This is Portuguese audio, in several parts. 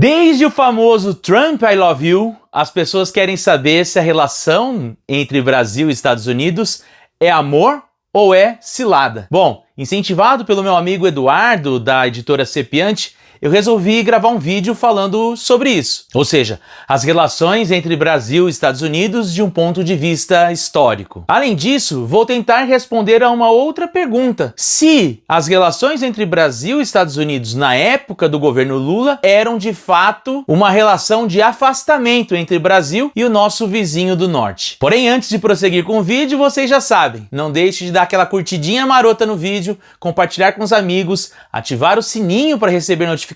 Desde o famoso Trump I Love You, as pessoas querem saber se a relação entre Brasil e Estados Unidos é amor ou é cilada. Bom, incentivado pelo meu amigo Eduardo, da editora Sepiante, eu resolvi gravar um vídeo falando sobre isso. Ou seja, as relações entre Brasil e Estados Unidos de um ponto de vista histórico. Além disso, vou tentar responder a uma outra pergunta. Se as relações entre Brasil e Estados Unidos na época do governo Lula eram de fato uma relação de afastamento entre Brasil e o nosso vizinho do norte. Porém, antes de prosseguir com o vídeo, vocês já sabem, não deixe de dar aquela curtidinha marota no vídeo, compartilhar com os amigos, ativar o sininho para receber notificações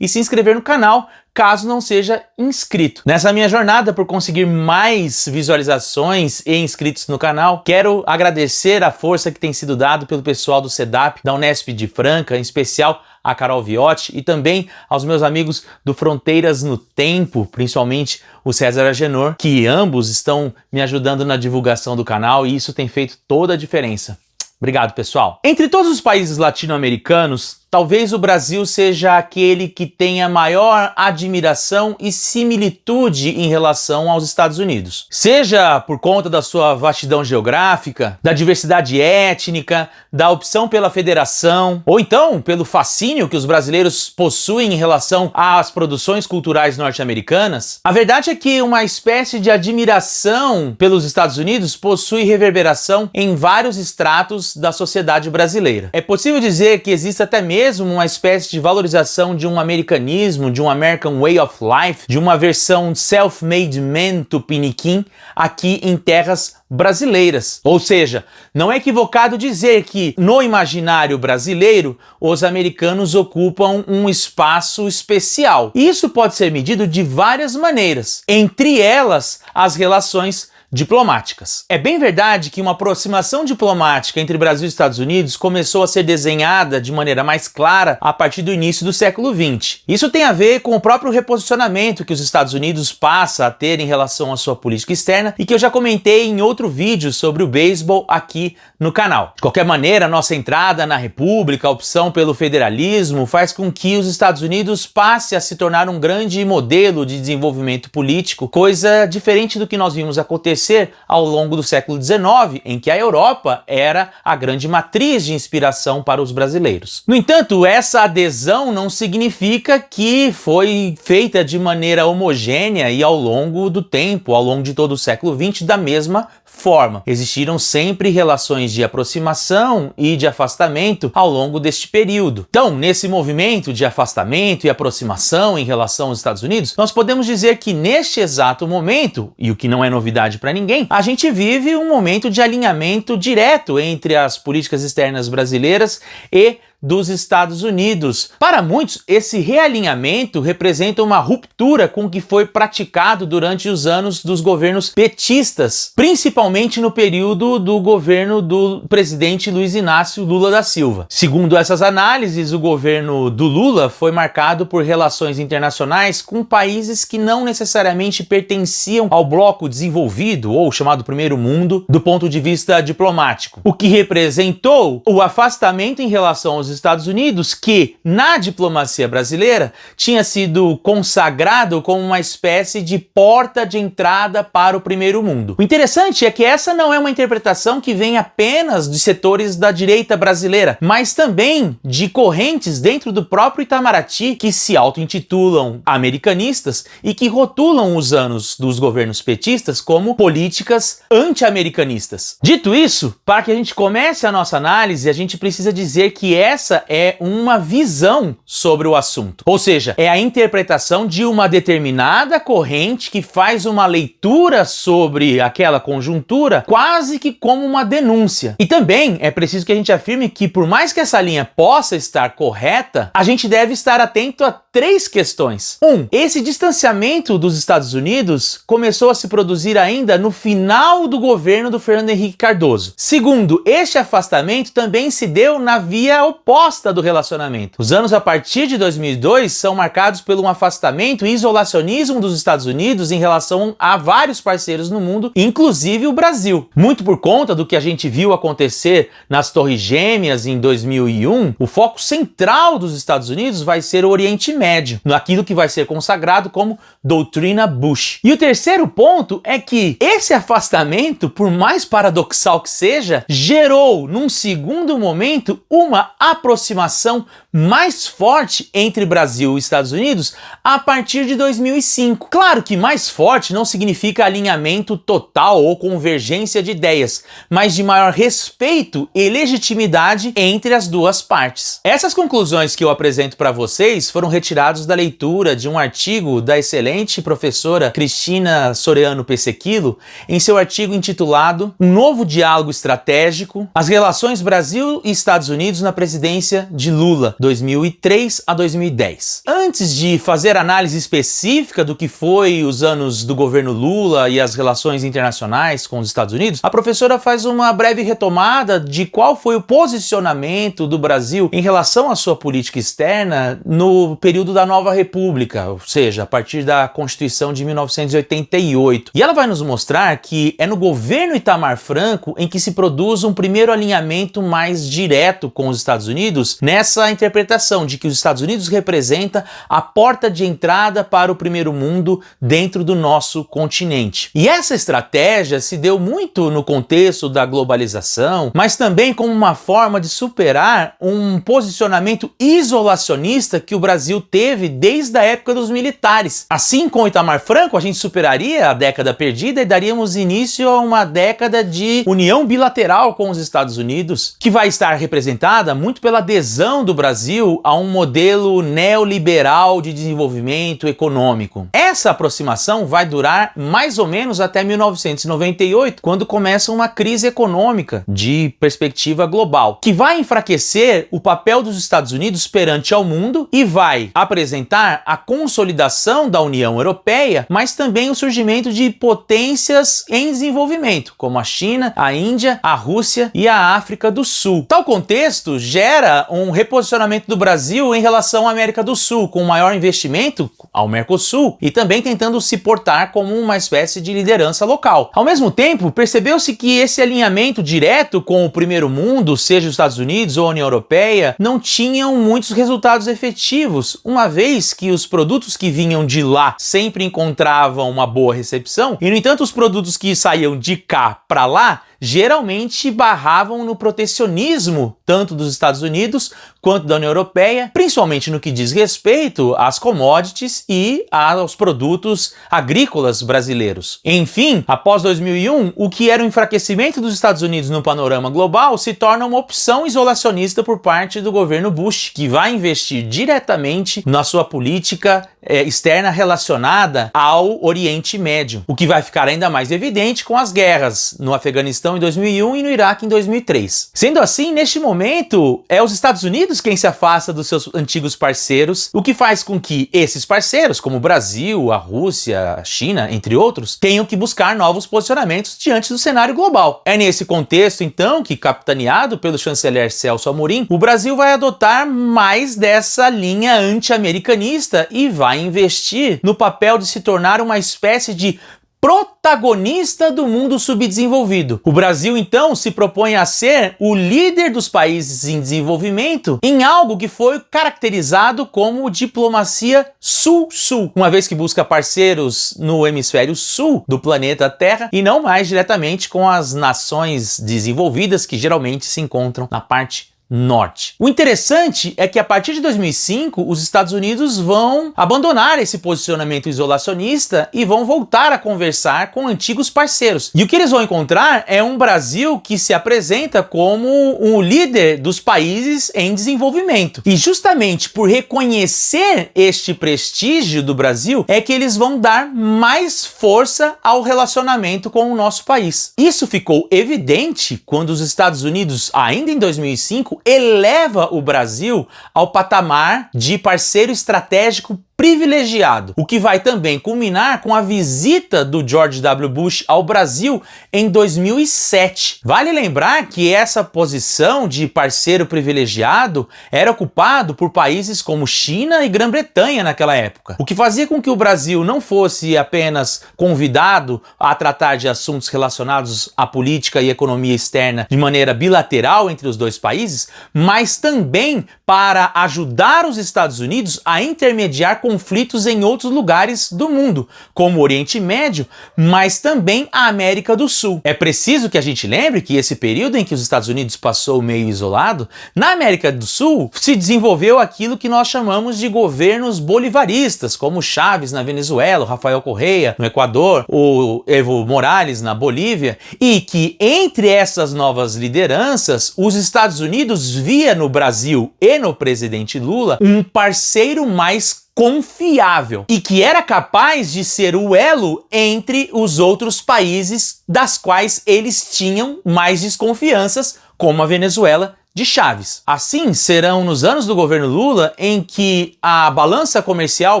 e se inscrever no canal, caso não seja inscrito. Nessa minha jornada por conseguir mais visualizações e inscritos no canal, quero agradecer a força que tem sido dada pelo pessoal do CEDAP, da Unesp de Franca, em especial a Carol Viotti, e também aos meus amigos do Fronteiras no Tempo, principalmente o César Agenor, que ambos estão me ajudando na divulgação do canal e isso tem feito toda a diferença. Obrigado, pessoal. Entre todos os países latino-americanos, talvez o Brasil seja aquele que tenha maior admiração e similitude em relação aos Estados Unidos. Seja por conta da sua vastidão geográfica, da diversidade étnica, da opção pela federação, ou então pelo fascínio que os brasileiros possuem em relação às produções culturais norte-americanas, a verdade é que uma espécie de admiração pelos Estados Unidos possui reverberação em vários estratos da sociedade brasileira. É possível dizer que existe até mesmo uma espécie de valorização de um americanismo, de um American Way of Life, de uma versão self-made man tupiniquim aqui em terras brasileiras. Ou seja, não é equivocado dizer que no imaginário brasileiro os americanos ocupam um espaço especial. E isso pode ser medido de várias maneiras, entre elas as relações diplomáticas. É bem verdade que uma aproximação diplomática entre Brasil e Estados Unidos começou a ser desenhada de maneira mais clara a partir do início do século XX. Isso tem a ver com o próprio reposicionamento que os Estados Unidos passa a ter em relação à sua política externa e que eu já comentei em outro vídeo sobre o beisebol aqui no canal. De qualquer maneira, a nossa entrada na República, a opção pelo federalismo, faz com que os Estados Unidos passe a se tornar um grande modelo de desenvolvimento político, coisa diferente do que nós vimos acontecer ao longo do século XIX, em que a Europa era a grande matriz de inspiração para os brasileiros. No entanto, essa adesão não significa que foi feita de maneira homogênea e ao longo do tempo, ao longo de todo o século XX, da mesma forma. Existiram sempre relações de aproximação e de afastamento ao longo deste período. Então, nesse movimento de afastamento e aproximação em relação aos Estados Unidos, nós podemos dizer que neste exato momento, e o que não é novidade para ninguém, a gente vive um momento de alinhamento direto entre as políticas externas brasileiras e dos Estados Unidos. Para muitos, esse realinhamento representa uma ruptura com o que foi praticado durante os anos dos governos petistas, principalmente no período do governo do presidente Luiz Inácio Lula da Silva. Segundo essas análises, o governo do Lula foi marcado por relações internacionais com países que não necessariamente pertenciam ao bloco desenvolvido ou chamado Primeiro Mundo do ponto de vista diplomático, o que representou o afastamento em relação aos Estados Unidos, que na diplomacia brasileira tinha sido consagrado como uma espécie de porta de entrada para o primeiro mundo. O interessante é que essa não é uma interpretação que vem apenas de setores da direita brasileira, mas também de correntes dentro do próprio Itamaraty que se auto-intitulam americanistas e que rotulam os anos dos governos petistas como políticas anti-americanistas. Dito isso, para que a gente comece a nossa análise, a gente precisa dizer que essa é uma visão sobre o assunto. Ou seja, é a interpretação de uma determinada corrente que faz uma leitura sobre aquela conjuntura quase que como uma denúncia. E também é preciso que a gente afirme que, por mais que essa linha possa estar correta, a gente deve estar atento a três questões. Esse distanciamento dos Estados Unidos começou a se produzir ainda no final do governo do Fernando Henrique Cardoso. Segundo, este afastamento também se deu na via oposta proposta do relacionamento. Os anos a partir de 2002 são marcados por um afastamento e isolacionismo dos Estados Unidos em relação a vários parceiros no mundo, inclusive o Brasil. Muito por conta do que a gente viu acontecer nas Torres Gêmeas em 2001, o foco central dos Estados Unidos vai ser o Oriente Médio, naquilo que vai ser consagrado como doutrina Bush. E o terceiro ponto é que esse afastamento, por mais paradoxal que seja, gerou, num segundo momento, uma aproximação mais forte entre Brasil e Estados Unidos a partir de 2005. Claro que mais forte não significa alinhamento total ou convergência de ideias, mas de maior respeito e legitimidade entre as duas partes. Essas conclusões que eu apresento para vocês foram retiradas da leitura de um artigo da excelente professora Cristina Soriano Pesequilo em seu artigo intitulado Um Novo Diálogo Estratégico, as relações Brasil e Estados Unidos na presidência de Lula, 2003 a 2010. Antes de fazer análise específica do que foi os anos do governo Lula e as relações internacionais com os Estados Unidos, a professora faz uma breve retomada de qual foi o posicionamento do Brasil em relação à sua política externa no período da Nova República, ou seja, a partir da Constituição de 1988. E ela vai nos mostrar que é no governo Itamar Franco em que se produz um primeiro alinhamento mais direto com os Estados Unidos, nessa interpretação de que os Estados Unidos representa a porta de entrada para o primeiro mundo dentro do nosso continente. E essa estratégia se deu muito no contexto da globalização, mas também como uma forma de superar um posicionamento isolacionista que o Brasil teve desde a época dos militares. Assim, com Itamar Franco, a gente superaria a década perdida e daríamos início a uma década de união bilateral com os Estados Unidos, que vai estar representada muito pela adesão do Brasil a um modelo neoliberal de desenvolvimento econômico. Essa aproximação vai durar mais ou menos até 1998, quando começa uma crise econômica de perspectiva global, que vai enfraquecer o papel dos Estados Unidos perante ao mundo e vai apresentar a consolidação da União Europeia, mas também o surgimento de potências em desenvolvimento, como a China, a Índia, a Rússia e a África do Sul. Tal contexto gera um reposicionamento do Brasil em relação à América do Sul, com maior investimento ao Mercosul e também tentando se portar como uma espécie de liderança local. Ao mesmo tempo, percebeu-se que esse alinhamento direto com o primeiro mundo, seja os Estados Unidos ou a União Europeia, não tinham muitos resultados efetivos, uma vez que os produtos que vinham de lá sempre encontravam uma boa recepção, e no entanto os produtos que saíam de cá para lá geralmente barravam no protecionismo tanto dos Estados Unidos quanto da União Europeia, principalmente no que diz respeito às commodities e aos produtos agrícolas brasileiros. Enfim, após 2001, o que era o enfraquecimento dos Estados Unidos no panorama global se torna uma opção isolacionista por parte do governo Bush, que vai investir diretamente na sua política externa relacionada ao Oriente Médio, o que vai ficar ainda mais evidente com as guerras no Afeganistão em 2001 e no Iraque em 2003. Sendo assim, neste momento, é os Estados Unidos quem se afasta dos seus antigos parceiros, o que faz com que esses parceiros, como o Brasil, a Rússia, a China, entre outros, tenham que buscar novos posicionamentos diante do cenário global. É nesse contexto, então, que, capitaneado pelo chanceler Celso Amorim, o Brasil vai adotar mais dessa linha anti-americanista e vai investir no papel de se tornar uma espécie de protagonista do mundo subdesenvolvido. O Brasil, então, se propõe a ser o líder dos países em desenvolvimento em algo que foi caracterizado como diplomacia sul-sul, uma vez que busca parceiros no hemisfério sul do planeta Terra e não mais diretamente com as nações desenvolvidas que geralmente se encontram na parte norte. O interessante é que a partir de 2005 os Estados Unidos vão abandonar esse posicionamento isolacionista e vão voltar a conversar com antigos parceiros. E o que eles vão encontrar é um Brasil que se apresenta como um líder dos países em desenvolvimento. E justamente por reconhecer este prestígio do Brasil é que eles vão dar mais força ao relacionamento com o nosso país. Isso ficou evidente quando os Estados Unidos, ainda em 2005, 2025 eleva o Brasil ao patamar de parceiro estratégico privilegiado, o que vai também culminar com a visita do George W. Bush ao Brasil em 2007. Vale lembrar que essa posição de parceiro privilegiado era ocupado por países como China e Grã-Bretanha naquela época, o que fazia com que o Brasil não fosse apenas convidado a tratar de assuntos relacionados à política e economia externa de maneira bilateral entre os dois países, mas também para ajudar os Estados Unidos a intermediar conflitos em outros lugares do mundo, como o Oriente Médio, mas também a América do Sul. É preciso que a gente lembre que esse período em que os Estados Unidos passou meio isolado, na América do Sul se desenvolveu aquilo que nós chamamos de governos bolivaristas, como Chávez na Venezuela, o Rafael Correa no Equador, o Evo Morales na Bolívia, e que entre essas novas lideranças, os Estados Unidos via no Brasil e no presidente Lula um parceiro mais confiável e que era capaz de ser o elo entre os outros países das quais eles tinham mais desconfianças, como a Venezuela de Chávez. Assim, serão nos anos do governo Lula em que a balança comercial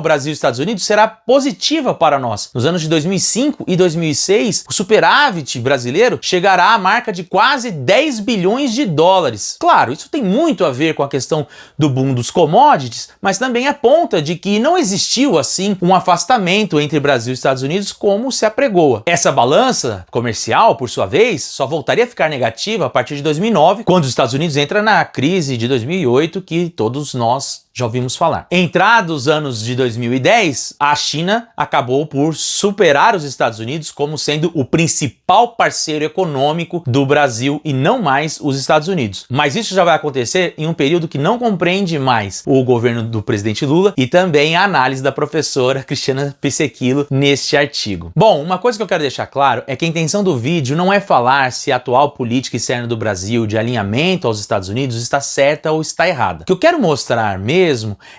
Brasil-Estados Unidos será positiva para nós. Nos anos de 2005 e 2006, o superávit brasileiro chegará à marca de quase 10 bilhões de dólares. Claro, isso tem muito a ver com a questão do boom dos commodities, mas também aponta de que não existiu, assim, um afastamento entre Brasil e Estados Unidos como se apregoa. Essa balança comercial, por sua vez, só voltaria a ficar negativa a partir de 2009, quando os Estados Unidos entra na crise de 2008 que todos nós já ouvimos falar. Entrados os anos de 2010, a China acabou por superar os Estados Unidos como sendo o principal parceiro econômico do Brasil e não mais os Estados Unidos. Mas isso já vai acontecer em um período que não compreende mais o governo do presidente Lula e também a análise da professora Cristiana Pecechillo neste artigo. Bom, uma coisa que eu quero deixar claro é que a intenção do vídeo não é falar se a atual política externa do Brasil de alinhamento aos Estados Unidos está certa ou está errada. O que eu quero mostrar mesmo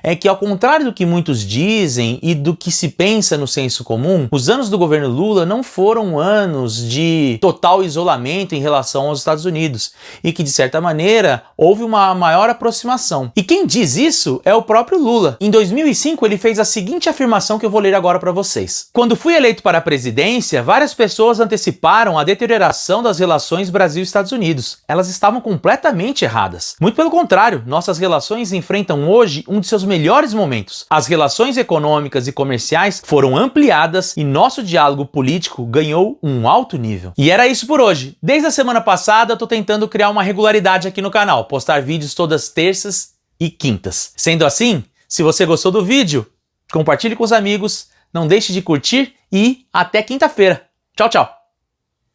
é que, ao contrário do que muitos dizem e do que se pensa no senso comum, os anos do governo Lula não foram anos de total isolamento em relação aos Estados Unidos e que, de certa maneira, houve uma maior aproximação. E quem diz isso é o próprio Lula. Em 2005, ele fez a seguinte afirmação que eu vou ler agora para vocês. Quando fui eleito para a presidência, várias pessoas anteciparam a deterioração das relações Brasil-Estados Unidos. Elas estavam completamente erradas. Muito pelo contrário, nossas relações enfrentam hoje um de seus melhores momentos. As relações econômicas e comerciais foram ampliadas e nosso diálogo político ganhou um alto nível. E era isso por hoje. Desde a semana passada eu tô tentando criar uma regularidade aqui no canal, postar vídeos todas terças e quintas. Sendo assim, se você gostou do vídeo, compartilhe com os amigos, não deixe de curtir e até quinta-feira. Tchau, tchau!